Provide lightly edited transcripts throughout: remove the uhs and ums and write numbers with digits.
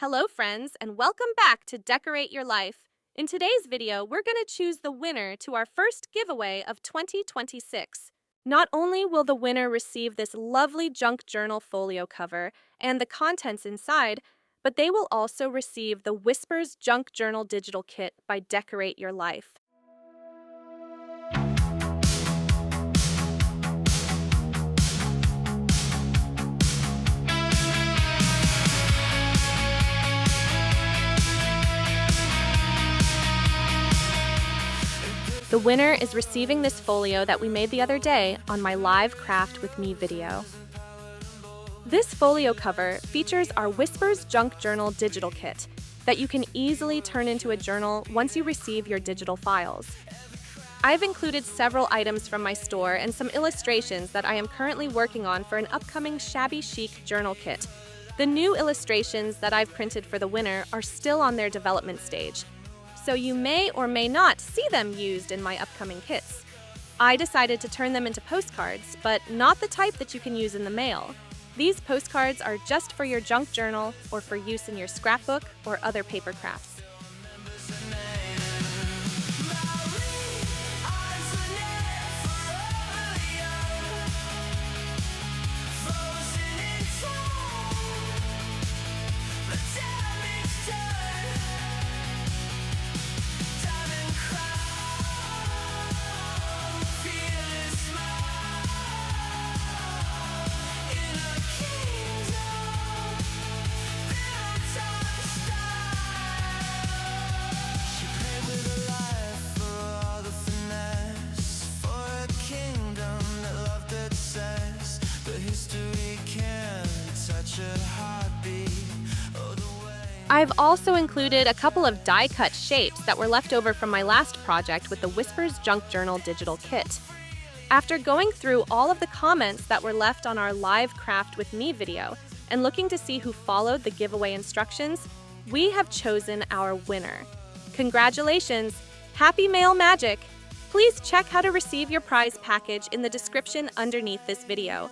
Hello friends, and welcome back to Decorate Your Life. In today's video, we're going to choose the winner to our first giveaway of 2026. Not only will the winner receive this lovely junk journal folio cover and the contents inside, but they will also receive the Whispers Junk Journal Digital Kit by Decorate Your Life. The winner is receiving this folio that we made the other day on my live Craft With Me video. This folio cover features our Whispers Junk Journal Digital Kit that you can easily turn into a journal once you receive your digital files. I've included several items from my store and some illustrations that I am currently working on for an upcoming Shabby Chic journal kit. The new illustrations that I've printed for the winner are still on their development stage, so you may or may not see them used in my upcoming kits. I decided to turn them into postcards, but not the type that you can use in the mail. These postcards are just for your junk journal or for use in your scrapbook or other paper crafts. I've also included a couple of die-cut shapes that were left over from my last project with the Whispers Junk Journal Digital Kit. After going through all of the comments that were left on our live Craft With Me video and looking to see who followed the giveaway instructions, we have chosen our winner. Congratulations! Happy mail magic! Please check how to receive your prize package in the description underneath this video.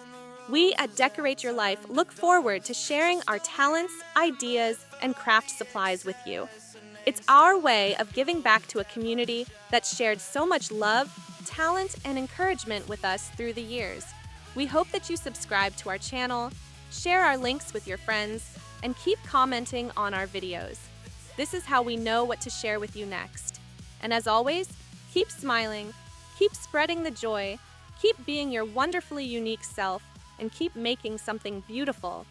We at Decorate Your Life look forward to sharing our talents, ideas, and craft supplies with you. It's our way of giving back to a community that's shared so much love, talent, and encouragement with us through the years. We hope that you subscribe to our channel, share our links with your friends, and keep commenting on our videos. This is how we know what to share with you next. And as always, keep smiling, keep spreading the joy, keep being your wonderfully unique self, and keep making something beautiful